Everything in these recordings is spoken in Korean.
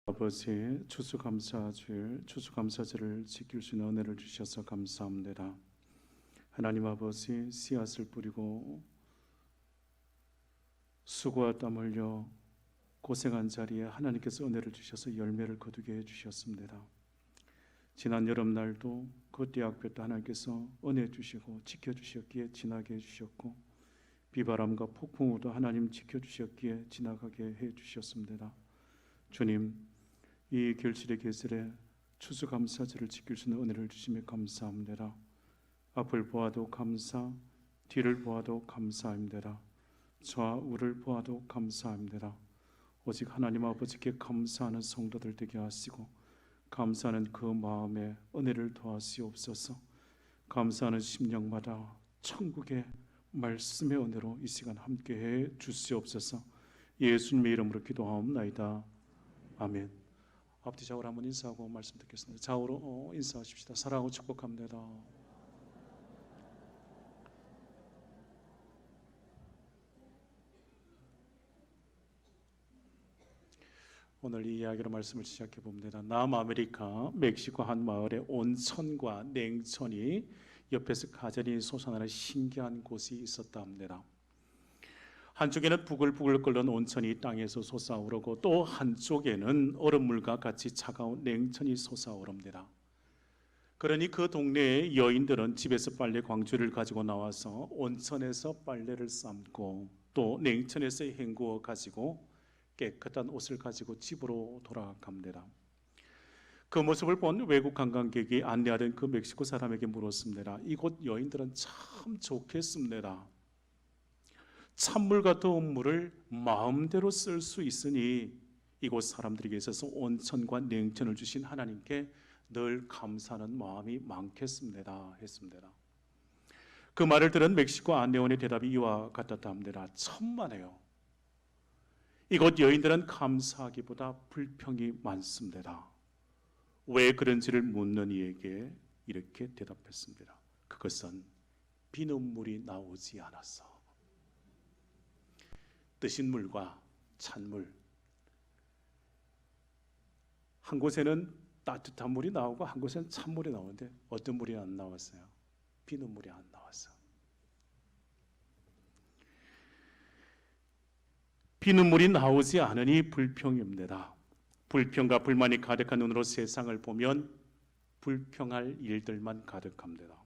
아버지, 추수감사절을 지킬 수 있는 은혜를 주셔서 감사합니다. 하나님 아버지, 씨앗을 뿌리고 수고와 땀 흘려 고생한 자리에 하나님께서 은혜를 주셔서 열매를 거두게 해주셨습니다. 지난 여름날도 그 대학교 때 하나님께서 은혜 주시고 지켜주셨기에 지나게 해주셨고, 비바람과 폭풍우도 하나님 지켜주셨기에 지나가게 해주셨습니다. 주님, 이 결실의 계절에 추수감사절을 지킬 수 있는 은혜를 주시며 감사합니다. 앞을 보아도 감사, 뒤를 보아도 감사합니다. 좌우를 보아도 감사합니다. 오직 하나님 아버지께 감사하는 성도들 되게 하시고, 감사하는 그 마음에 은혜를 더하시옵소서. 감사하는 심령마다 천국의 말씀의 은혜로 이 시간 함께해 주시옵소서. 예수님의 이름으로 기도하옵나이다. 아멘. 앞뒤 좌우로 한번 인사하고 말씀 듣겠습니다. 좌우로 인사하십시다. 사랑하고 축복합니다. 오늘 이 이야기로 말씀을 시작해 봅니다. 남아메리카 멕시코 한 마을에 온천과 냉천이 옆에서 가전이 솟아나는 신기한 곳이 있었다 합니다. 한쪽에는 부글부글 끓는 온천이 땅에서 솟아오르고, 또 한쪽에는 얼음물과 같이 차가운 냉천이 솟아오릅니다. 그러니 그 동네의 여인들은 집에서 빨래 광주를 가지고 나와서 온천에서 빨래를 삶고, 또 냉천에서 헹구어 가지고 깨끗한 옷을 가지고 집으로 돌아갑니다. 그 모습을 본 외국 관광객이 안내하던 그 멕시코 사람에게 물었습니다. 이곳 여인들은 참 좋겠습니다. 찬물과 더운 물을 마음대로 쓸 수 있으니 이곳 사람들에게 있어서 온천과 냉천을 주신 하나님께 늘 감사하는 마음이 많겠습니다 했습니다. 그 말을 들은 멕시코 안내원의 대답이 이와 같았다 합니다. 천만에요. 이곳 여인들은 감사하기보다 불평이 많습니다. 왜 그런지를 묻는 이에게 이렇게 대답했습니다. 그것은 비눗물이 나오지 않아서. 뜨신 물과 찬물, 한 곳에는 따뜻한 물이 나오고 한 곳에는 찬물이 나오는데 어떤 물이 안 나왔어요? 비눗물이 안 나왔어요. 비눗물이 나오지 않으니 불평입니다. 불평과 불만이 가득한 눈으로 세상을 보면 불평할 일들만 가득합니다.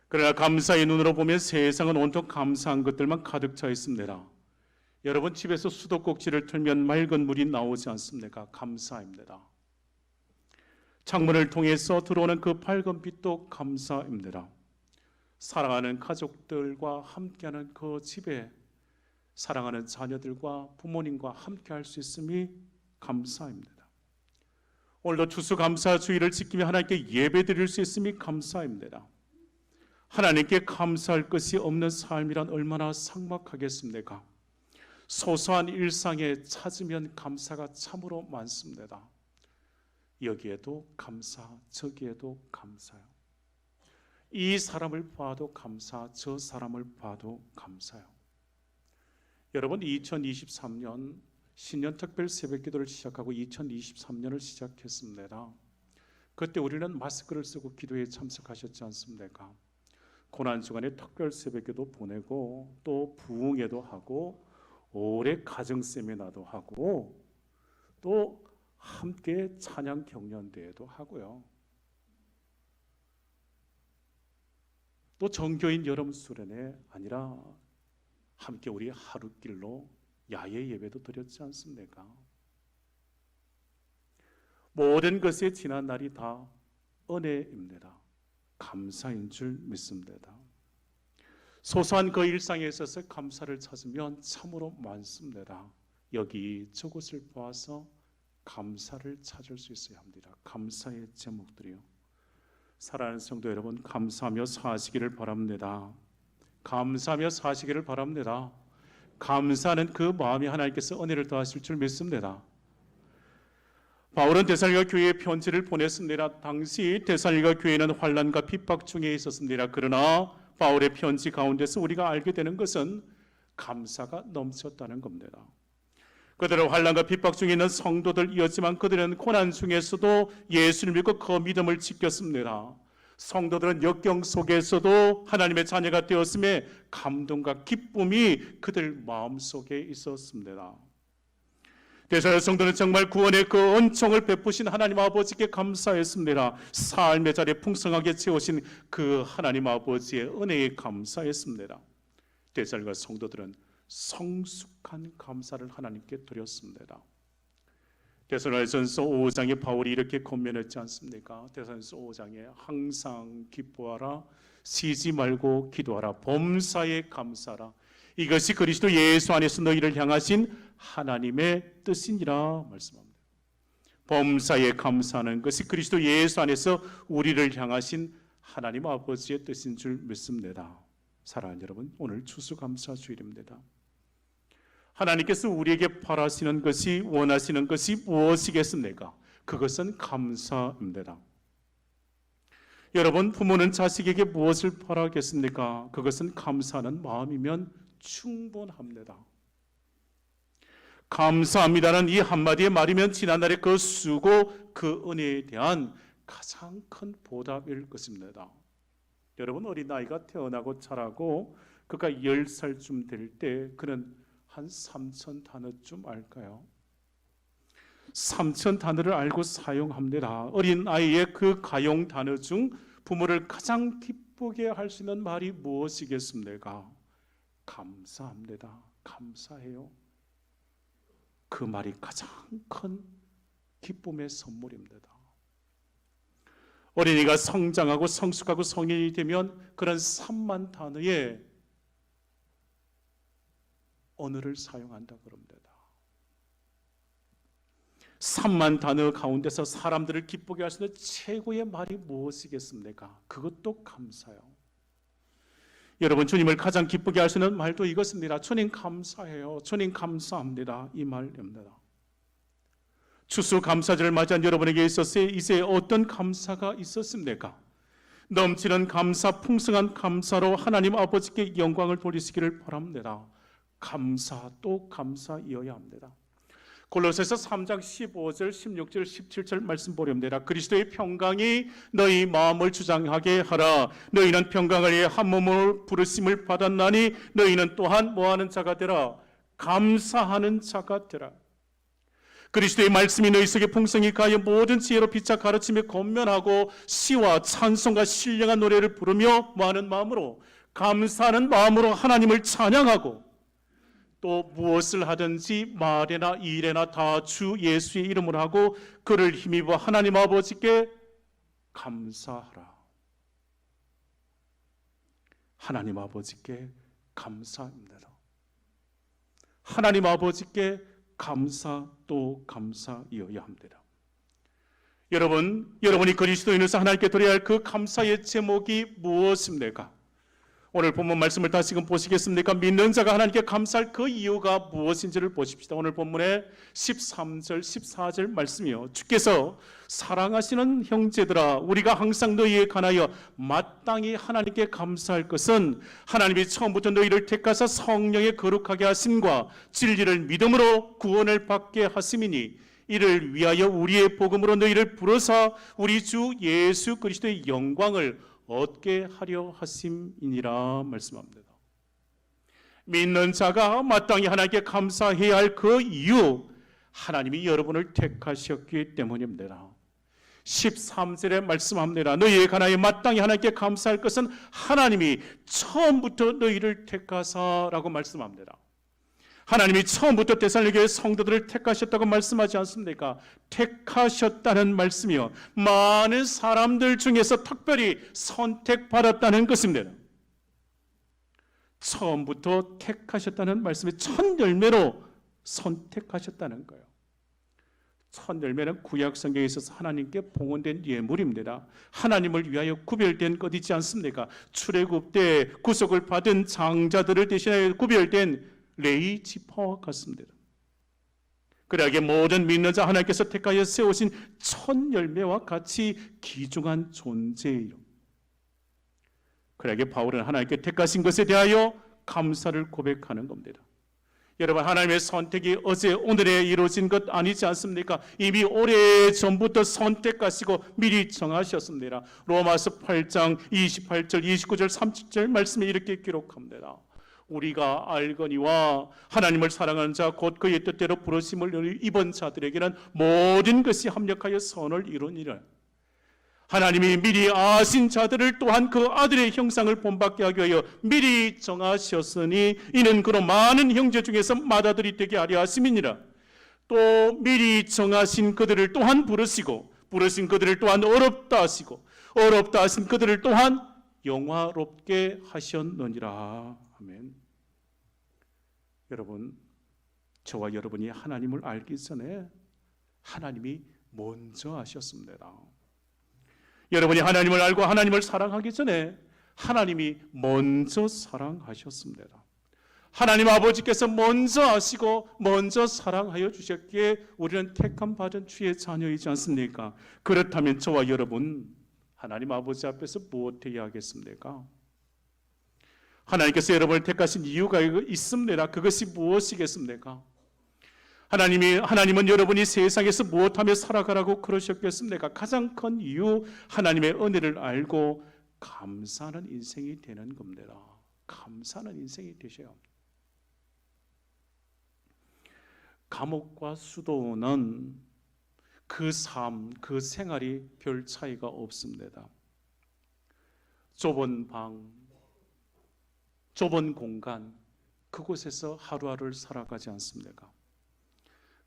그러나 감사의 눈으로 보면 세상은 온통 감사한 것들만 가득 차 있습니다. 여러분, 집에서 수도꼭지를 틀면 맑은 물이 나오지 않습니까? 감사입니다. 창문을 통해서 들어오는 그 밝은 빛도 감사입니다. 사랑하는 가족들과 함께하는 그 집에 사랑하는 자녀들과 부모님과 함께할 수 있음이 감사입니다. 오늘도 추수감사주의를 지키며 하나님께 예배드릴 수 있음이 감사입니다. 하나님께 감사할 것이 없는 삶이란 얼마나 삭막하겠습니까? 소소한 일상에 찾으면 감사가 참으로 많습니다. 여기에도 감사, 저기에도 감사요. 이 사람을 봐도 감사, 저 사람을 봐도 감사요. 여러분, 2023년 신년 특별 새벽기도를 시작하고 2023년을 시작했습니다. 그때 우리는 마스크를 쓰고 기도에 참석하셨지 않습니까? 고난주간에 특별 새벽기도 보내고, 또 부흥회도 하고, 올해 가정 세미나도 하고, 또 함께 찬양 경연대회도 하고요. 또 정교인 여름 수련회 아니라 함께 우리 하루길로 야외 예배도 드렸지 않습니까? 모든 것에 지난 날이 다 은혜입니다. 감사인 줄 믿습니다. 소소한 그 일상에 있어서 감사를 찾으면 참으로 많습니다. 여기 저곳을 보아서 감사를 찾을 수 있어야 합니다. 감사의 제목들이요. 사랑하는 성도 여러분, 감사하며 사시기를 바랍니다. 감사하며 사시기를 바랍니다. 감사하는 그 마음이 하나님께서 은혜를 더하실 줄 믿습니다. 바울은 데살로니가 교회에 편지를 보냈습니다. 당시 데살로니가 교회는 환난과 핍박 중에 있었습니다. 그러나 바울의 편지 가운데서 우리가 알게 되는 것은 감사가 넘쳤다는 겁니다. 그들은 환난과 핍박 중에 있는 성도들이었지만 그들은 고난 중에서도 예수를 믿고 그 믿음을 지켰습니다. 성도들은 역경 속에서도 하나님의 자녀가 되었음에 감동과 기쁨이 그들 마음속에 있었습니다. 대사의 성도는 정말 구원의 그 은총을 베푸신 하나님 아버지께 감사했습니다. 삶의 자리에 풍성하게 채우신 그 하나님 아버지의 은혜에 감사했습니다. 대사의 성도들은 성숙한 감사를 하나님께 드렸습니다. 데살로니가전서 5장에 바울이 이렇게 권면했지 않습니까? 데살로니가전서 5장에 항상 기뻐하라, 쉬지 말고 기도하라, 범사에 감사하라. 이것이 그리스도 예수 안에서 너희를 향하신 하나님의 뜻이니라 말씀합니다. 범사에 감사하는 것이 그리스도 예수 안에서 우리를 향하신 하나님 아버지의 뜻인 줄 믿습니다. 사랑하는 여러분, 오늘 추수감사주일입니다. 하나님께서 우리에게 바라시는 것이, 원하시는 것이 무엇이겠습니까? 그것은 감사입니다. 여러분, 부모는 자식에게 무엇을 바라겠습니까? 그것은 감사하는 마음이면 충분합니다. 감사합니다는 이 한마디의 말이면 지난날의 그 수고, 그 은혜에 대한 가장 큰 보답일 것입니다. 여러분, 어린아이가 태어나고 자라고 그가 10살쯤 될 때 그는 한 3,000 단어쯤 알까요? 3,000 단어를 알고 사용합니다. 어린아이의 그 가용 단어 중 부모를 가장 기쁘게 할 수 있는 말이 무엇이겠습니까? 감사합니다. 감사해요. 그 말이 가장 큰 기쁨의 선물입니다. 어린이가 성장하고 성숙하고 성인이 되면 그런 3만 단어의 언어를 사용한다 그럽니다. 3만 단어 가운데서 사람들을 기쁘게 할 수 있는 최고의 말이 무엇이겠습니까? 그것도 감사요. 여러분, 주님을 가장 기쁘게 할 수 있는 말도 이것입니다. 주님 감사해요. 주님 감사합니다. 이 말입니다. 추수감사절을 맞이한 여러분에게 있어서 이제 어떤 감사가 있었습니까? 넘치는 감사, 풍성한 감사로 하나님 아버지께 영광을 돌리시기를 바랍니다. 감사 또 감사이어야 합니다. 골로새서 3장 15절, 16절, 17절 말씀 보렵니다. 그리스도의 평강이 너희 마음을 주장하게 하라. 너희는 평강을 위해 한 몸으로 부르심을 받았나니 너희는 또한 뭐하는 자가 되라? 감사하는 자가 되라. 그리스도의 말씀이 너희 속에 풍성히 가하여 모든 지혜로 비차 가르치며 권면하고 시와 찬송과 신령한 노래를 부르며 뭐하는 마음으로? 감사하는 마음으로 하나님을 찬양하고 또 무엇을 하든지 말이나 일에나 다 주 예수의 이름으로 하고 그를 힘입어 하나님 아버지께 감사하라. 하나님 아버지께 감사입니다. 하나님 아버지께 감사 또 감사이어야 합니다. 여러분이 그리스도인으로서 하나님께 드려야 할 그 감사의 제목이 무엇입니까? 오늘 본문 말씀을 다시금 보시겠습니까? 믿는 자가 하나님께 감사할 그 이유가 무엇인지를 보십시다. 오늘 본문의 13절, 14절 말씀이요. 주께서 사랑하시는 형제들아, 우리가 항상 너희에 관하여 마땅히 하나님께 감사할 것은 하나님이 처음부터 너희를 택하사 성령에 거룩하게 하심과 진리를 믿음으로 구원을 받게 하심이니 이를 위하여 우리의 복음으로 너희를 부르사 우리 주 예수 그리스도의 영광을 얻게 하려 하심이니라 말씀합니다. 믿는 자가 마땅히 하나님께 감사해야 할 그 이유, 하나님이 여러분을 택하셨기 때문입니다. 13절에 말씀합니다. 너희에 관하여 마땅히 하나님께 감사할 것은 하나님이 처음부터 너희를 택하사라고 말씀합니다. 하나님이 처음부터 데살로니가의 성도들을 택하셨다고 말씀하지 않습니까? 택하셨다는 말씀이요, 많은 사람들 중에서 특별히 선택받았다는 것입니다. 처음부터 택하셨다는 말씀이 첫 열매로 선택하셨다는 거예요. 첫 열매는 구약 성경에 있어서 하나님께 봉헌된 예물입니다. 하나님을 위하여 구별된 것 있지 않습니까? 출애굽 때 구속을 받은 장자들을 대신하여 구별된 레위 지파와 같습니다. 그러하게 모든 믿는 자 하나님께서 택하여 세우신 첫 열매와 같이 귀중한 존재예요. 그러하게 바울은 하나님께 택하신 것에 대하여 감사를 고백하는 겁니다. 여러분, 하나님의 선택이 어제 오늘에 이루어진 것 아니지 않습니까? 이미 오래전부터 선택하시고 미리 정하셨습니다. 로마서 8장 28절 29절 30절 말씀에 이렇게 기록합니다. 우리가 알거니와 하나님을 사랑하는 자 곧 그의 뜻대로 부르심을 입은 자들에게는 모든 것이 합력하여 선을 이루니라. 하나님이 미리 아신 자들을 또한 그 아들의 형상을 본받게 하기 위하여 미리 정하셨으니 이는 그로 많은 형제 중에서 맏아들이 되게 하려 하심이니라. 또 미리 정하신 그들을 또한 부르시고 부르신 그들을 또한 어렵다 하시고 어렵다 하신 그들을 또한 영화롭게 하셨느니라. 아멘. 여러분, 저와 여러분이 하나님을 알기 전에 하나님이 먼저 아셨습니다. 여러분이 하나님을 알고 하나님을 사랑하기 전에 하나님이 먼저 사랑하셨습니다. 하나님 아버지께서 먼저 아시고 먼저 사랑하여 주셨기에 우리는 택함 받은 주의 자녀이지 않습니까? 그렇다면 저와 여러분 하나님 아버지 앞에서 무엇해야 하겠습니까? 하나님께서 여러분을 택하신 이유가 있습니다. 그것이 무엇이겠습니까? 하나님은 여러분이 세상에서 무엇하며 살아가라고 그러셨겠습니까? 가장 큰 이유, 하나님의 은혜를 알고 감사하는 인생이 되는 겁니다. 감사하는 인생이 되셔야 합니다. 감옥과 수도는 그 삶, 그 생활이 별 차이가 없습니다. 좁은 방, 좁은 공간, 그곳에서 하루하루를 살아가지 않습니까?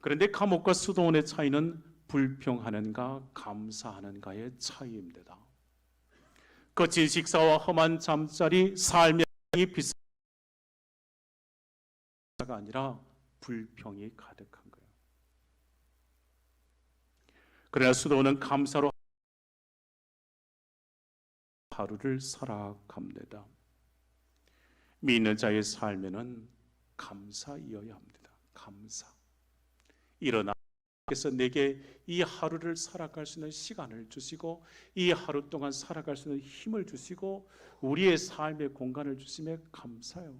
그런데 감옥과 수도원의 차이는 불평하는가 감사하는가의 차이입니다. 거친 식사와 험한 잠자리, 삶의 비싸가 아니라 불평이 가득한 거예요. 그러나 수도원은 감사로 하루를 살아갑니다. 믿는 자의 삶에는 감사이어야 합니다. 감사. 일어나 께서 내게 이 하루를 살아갈 수 있는 시간을 주시고 이 하루 동안 살아갈 수 있는 힘을 주시고 우리의 삶의 공간을 주심에 감사요.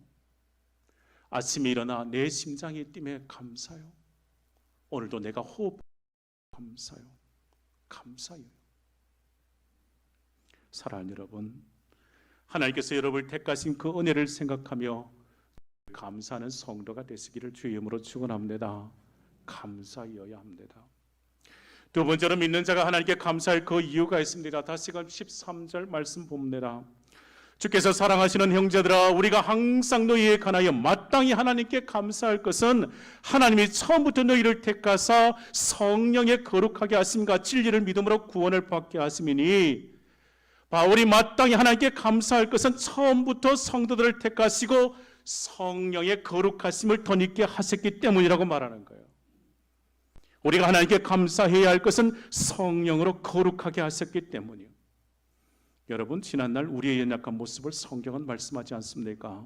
아침에 일어나 내 심장이 뛰며 감사요. 오늘도 내가 호흡 감사요. 감사요. 사랑하는 여러분, 하나님께서 여러분을 택하신 그 은혜를 생각하며 감사하는 성도가 되시기를 주의 이름으로 축원합니다. 감사여야 합니다. 두 번째로 믿는 자가 하나님께 감사할 그 이유가 있습니다. 다시금 13절 말씀 봅니다. 주께서 사랑하시는 형제들아, 우리가 항상 너희에 관하여 마땅히 하나님께 감사할 것은 하나님이 처음부터 너희를 택하사 성령에 거룩하게 하심과 진리를 믿음으로 구원을 받게 하심이니, 바울이 마땅히 하나님께 감사할 것은 처음부터 성도들을 택하시고 성령의 거룩하심을 덧입게 하셨기 때문이라고 말하는 거예요. 우리가 하나님께 감사해야 할 것은 성령으로 거룩하게 하셨기 때문이에요. 여러분, 지난날 우리의 연약한 모습을 성경은 말씀하지 않습니까?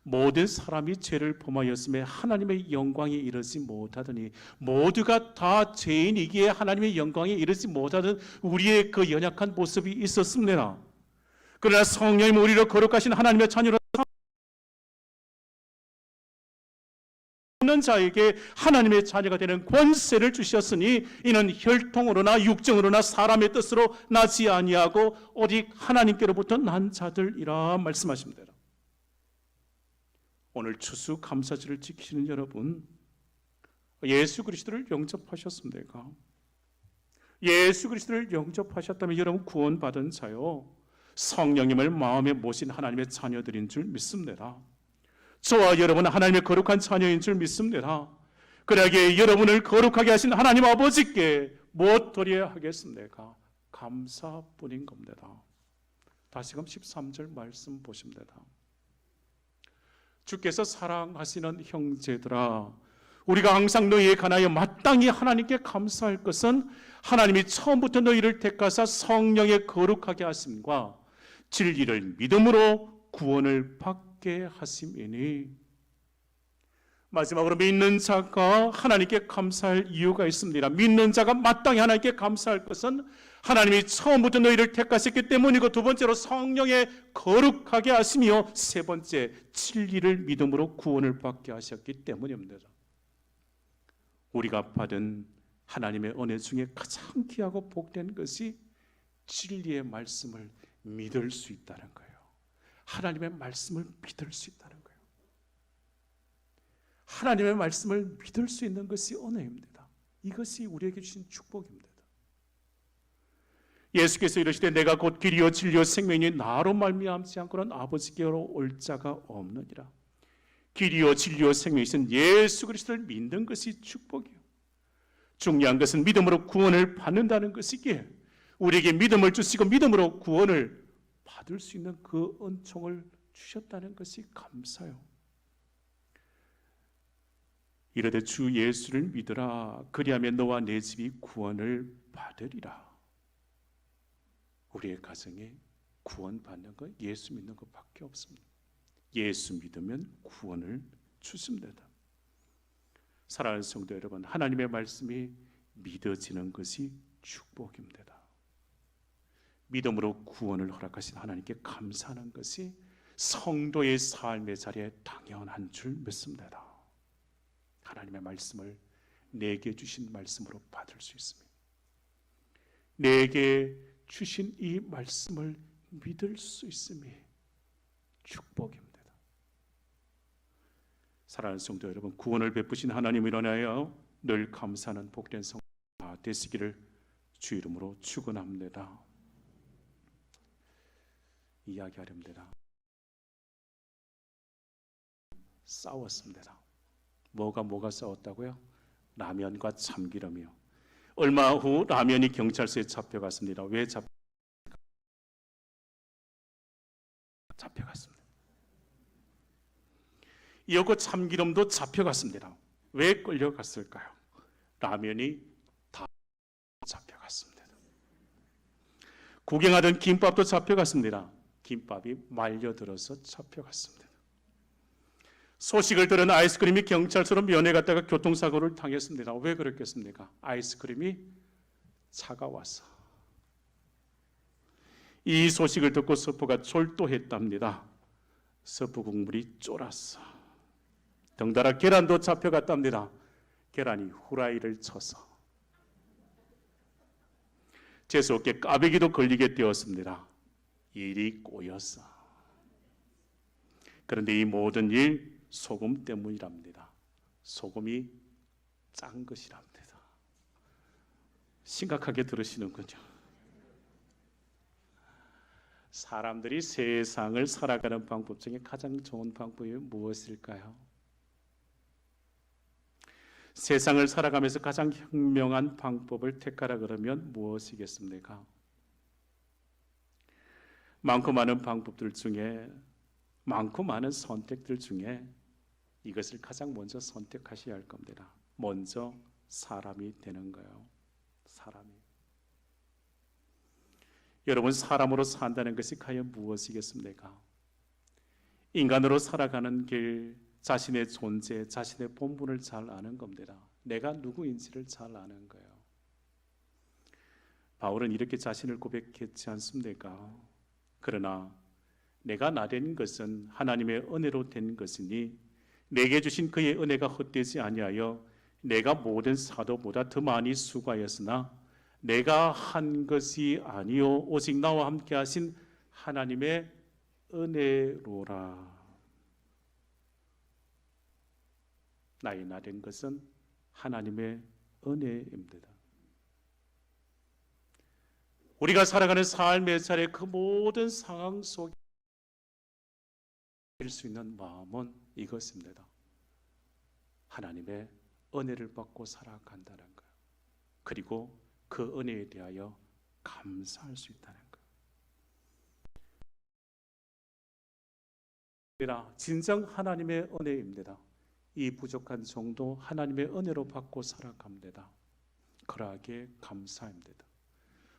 모든 사람이 죄를 범하였음에 하나님의 영광에 이르지 못하더니, 모두가 다 죄인이기에 하나님의 영광에 이르지 못하던 우리의 그 연약한 모습이 있었습니다. 그러나 성령님 우리를 거룩하신 하나님의 자녀로 있는 자에게 하나님의 자녀가 되는 권세를 주셨으니 이는 혈통으로나 육정으로나 사람의 뜻으로 나지 아니하고 오직 하나님께로부터 난 자들이라 말씀하십니다. 오늘 추수감사절을 지키시는 여러분, 예수 그리스도를 영접하셨습니까? 예수 그리스도를 영접하셨다면 여러분 구원받은 자요, 성령님을 마음에 모신 하나님의 자녀들인 줄 믿습니다. 저와 여러분은 하나님의 거룩한 자녀인 줄 믿습니다. 그러기에 여러분을 거룩하게 하신 하나님 아버지께 무엇 드려야 하겠습니까? 감사뿐인 겁니다. 다시금 13절 말씀 보십니다. 주께서 사랑하시는 형제들아, 우리가 항상 너희에 관하여 마땅히 하나님께 감사할 것은 하나님이 처음부터 너희를 택하사 성령에 거룩하게 하심과 진리를 믿음으로 구원을 받게 하심이니, 마지막으로 믿는 자가 하나님께 감사할 이유가 있습니다. 믿는 자가 마땅히 하나님께 감사할 것은 하나님이 처음부터 너희를 택하셨기 때문이고, 두 번째로 성령의 거룩하게 하시며, 세 번째 진리를 믿음으로 구원을 받게 하셨기 때문입니다. 우리가 받은 하나님의 은혜 중에 가장 귀하고 복된 것이 진리의 말씀을 믿을 수 있다는 거예요. 하나님의 말씀을 믿을 수 있다는 거예요. 하나님의 말씀을 믿을 수 있는 것이 은혜입니다. 이것이 우리에게 주신 축복입니다. 예수께서 이르시되 내가 곧 길이요 진리요 생명이니 나로 말미암지 않고는 아버지께로 올 자가 없느니라. 길이요 진리요 생명이신 예수 그리스도를 믿는 것이 축복이에요. 중요한 것은 믿음으로 구원을 받는다는 것이기에 우리에게 믿음을 주시고 믿음으로 구원을 받을 수 있는 그 은총을 주셨다는 것이 감사요. 이르되 주 예수를 믿으라. 그리하면 너와 내 집이 구원을 받으리라. 우리의 가정에 구원받는 것, 예수 믿는 것밖에 없습니다. 예수 믿으면 구원을 주십니다. 사랑하는 성도 여러분, 하나님의 말씀이 믿어지는 것이 축복입니다. 믿음으로 구원을 허락하신 하나님께 감사하는 것이 성도의 삶의 자리에 당연한 줄 믿습니다. 하나님의 말씀을 내게 주신 말씀으로 받을 수 있습니다. 내게 주신 이 말씀을 믿을 수 있음이 축복입니다. 사랑하는 성도 여러분, 구원을 베푸신 하나님을 인하여 늘 감사하는 복된 성도가 되시기를 주 이름으로 축원합니다. 이야기하렵니다. 싸웠습니다. 뭐가 싸웠다고요? 라면과 참기름이요. 얼마 후 라면이 경찰서에 잡혀갔습니다. 왜 잡혀갔습니다. 이었고 참기름도 잡혀갔습니다. 왜 끌려갔을까요? 라면이 다 잡혀갔습니다. 구경하던 김밥도 잡혀갔습니다. 김밥이 말려들어서 잡혀갔습니다. 소식을 들은 아이스크림이 경찰서로 면회갔다가 교통사고를 당했습니다. 왜 그랬겠습니까? 아이스크림이 차가워서. 이 소식을 듣고 서포가 졸도했답니다. 서포 국물이 쫄았어. 덩달아 계란도 잡혀갔답니다. 계란이 후라이를 쳐서. 재수없게 꽈배기도 걸리게 되었습니다. 일이 꼬였어. 그런데 이 모든 일 소금 때문이랍니다. 소금이 짠 것이랍니다. 심각하게 들으시는군요. 사람들이 세상을 살아가는 방법 중에 가장 좋은 방법이 무엇일까요? 세상을 살아가면서 가장 현명한 방법을 택하라 그러면 무엇이겠습니까? 많고 많은 방법들 중에, 많고 많은 선택들 중에 이것을 가장 먼저 선택하셔야 할 겁니다. 먼저 사람이 되는 거예요. 사람이. 여러분, 사람으로 산다는 것이 과연 무엇이겠습니까? 인간으로 살아가는 길, 자신의 존재, 자신의 본분을 잘 아는 겁니다. 내가 누구인지를 잘 아는 거예요. 바울은 이렇게 자신을 고백했지 않습니까? 그러나 내가 나된 것은 하나님의 은혜로 된 것이니 내게 주신 그의 은혜가 헛되지 아니하여 내가 모든 사도보다 더 많이 수고하였으나 내가 한 것이 아니요 오직 나와 함께 하신 하나님의 은혜로라. 나의 나된 것은 하나님의 은혜입니다. 우리가 살아가는 삶의 차례 그 모든 상황 속에 일 수 있는 마음은 이것입니다. 하나님의 은혜를 받고 살아간다는 거예요. 그리고 그 은혜에 대하여 감사할 수 있다는 거예요. 진정 하나님의 은혜입니다. 이 부족한 정도 하나님의 은혜로 받고 살아갑니다. 그러하게 감사합니다.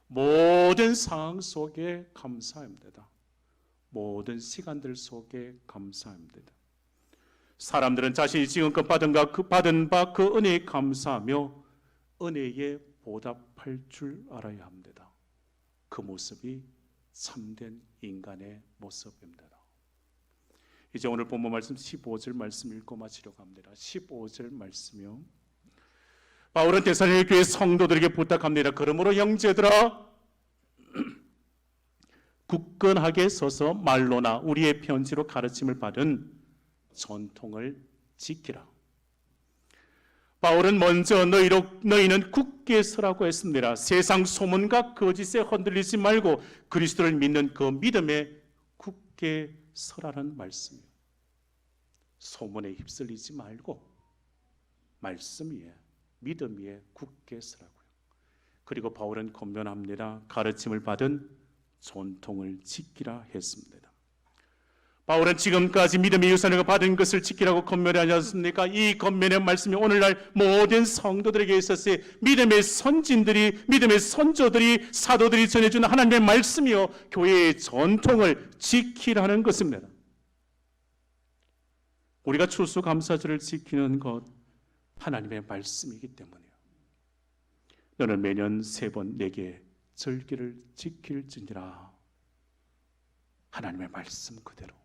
모든 상황 속에 감사합니다. 모든 시간들 속에 감사합니다. 사람들은 자신이 지금껏 받은 바 그 은혜에 감사하며 은혜에 보답할 줄 알아야 합니다. 그 모습이 참된 인간의 모습입니다. 이제 오늘 본문 말씀 15절 말씀 읽고 마치려고 합니다. 15절 말씀이요. 바울은 데살로니가 교회 성도들에게 부탁합니다. 그러므로 형제들아, 굳건하게 서서 말로나 우리의 편지로 가르침을 받은 전통을 지키라. 바울은 먼저 너희는 굳게 서라고 했습니다. 세상 소문과 거짓에 흔들리지 말고 그리스도를 믿는 그 믿음에 굳게 서라는 말씀이에요. 소문에 휩쓸리지 말고 말씀 위에, 믿음 위에 굳게 서라고요. 그리고 바울은 권면합니다. 가르침을 받은 전통을 지키라 했습니다. 바울은 지금까지 믿음의 유산을 받은 것을 지키라고 권면하지 않습니까? 이 권면의 말씀이 오늘날 모든 성도들에게 있어서 믿음의 선진들이, 믿음의 선조들이, 사도들이 전해주는 하나님의 말씀이요, 교회의 전통을 지키라는 것입니다. 우리가 추수감사절을 지키는 것, 하나님의 말씀이기 때문이에요. 너는 매년 3번 내게 절기를 지킬지니라. 하나님의 말씀 그대로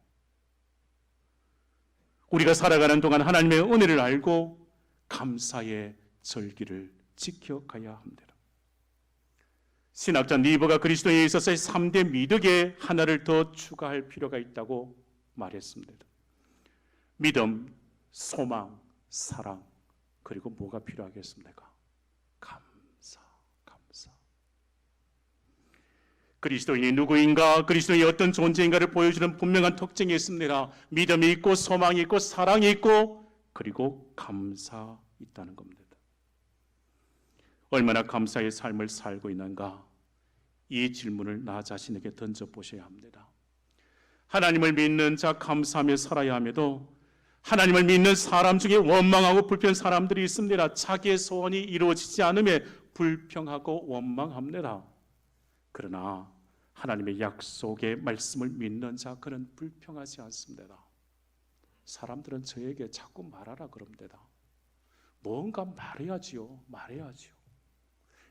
우리가 살아가는 동안 하나님의 은혜를 알고 감사의 절기를 지켜가야 합니다. 신학자 니버가 그리스도에 있어서의 3대 미덕에 하나를 더 추가할 필요가 있다고 말했습니다. 믿음, 소망, 사랑, 그리고 뭐가 필요하겠습니까? 감사. 그리스도인이 누구인가, 그리스도인이 어떤 존재인가를 보여주는 분명한 특징이 있습니다. 믿음이 있고 소망이 있고 사랑이 있고 그리고 감사 있다는 겁니다. 얼마나 감사의 삶을 살고 있는가, 이 질문을 나 자신에게 던져보셔야 합니다. 하나님을 믿는 자 감사하며 살아야 함에도 하나님을 믿는 사람 중에 원망하고 불평한 사람들이 있습니다. 자기의 소원이 이루어지지 않음에 불평하고 원망합니다. 그러나 하나님의 약속의 말씀을 믿는 자, 그는 불평하지 않습니다. 사람들은 저에게 자꾸 말하라 그럽니다. 뭔가 말해야지요.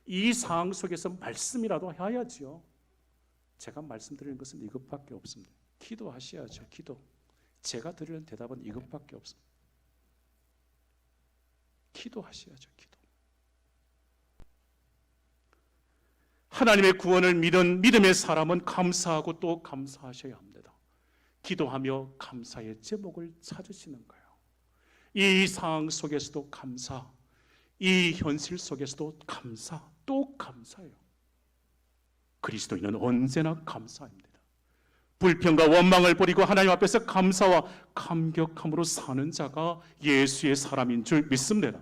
이 상황 속에서 말씀이라도 해야지요. 제가 말씀드리는 것은 이것밖에 없습니다. 기도하셔야죠. 기도. 제가 드리는 대답은 이것밖에 없습니다. 기도하셔야죠. 기도. 하나님의 구원을 믿은 믿음의 사람은 감사하고 또 감사하셔야 합니다. 기도하며 감사의 제목을 찾으시는 거예요. 이 상황 속에서도 감사, 이 현실 속에서도 감사, 또 감사해요. 그리스도인은 언제나 감사합니다. 불평과 원망을 버리고 하나님 앞에서 감사와 감격함으로 사는 자가 예수의 사람인 줄 믿습니다.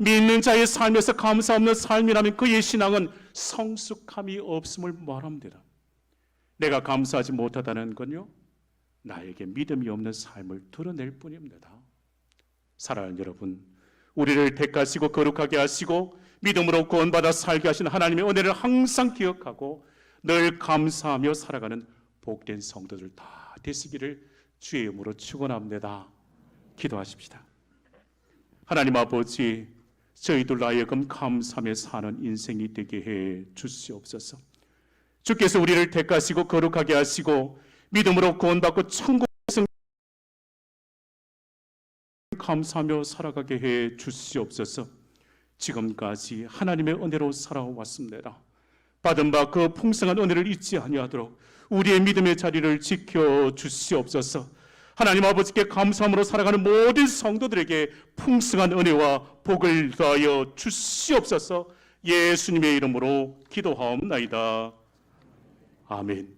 믿는 자의 삶에서 감사 없는 삶이라면 그의 신앙은 성숙함이 없음을 말합니다. 내가 감사하지 못하다는 건요, 나에게 믿음이 없는 삶을 드러낼 뿐입니다. 사랑하는 여러분, 우리를 택하시고 거룩하게 하시고 믿음으로 구원받아 살게 하신 하나님의 은혜를 항상 기억하고 늘 감사하며 살아가는 복된 성도들 다 되시기를 주의 이름으로 축원합니다. 기도하십시다. 하나님 아버지, 저희들 하여금 감사하며 사는 인생이 되게 해 주시옵소서. 주께서 우리를 택하시고 거룩하게 하시고 믿음으로 구원받고 천국에서 감사하며 살아가게 해 주시옵소서. 지금까지 하나님의 은혜로 살아왔습니다. 받은 바 그 풍성한 은혜를 잊지 아니하도록 우리의 믿음의 자리를 지켜 주시옵소서. 하나님 아버지께 감사함으로 살아가는 모든 성도들에게 풍성한 은혜와 복을 더하여 주시옵소서. 예수님의 이름으로 기도하옵나이다. 아멘.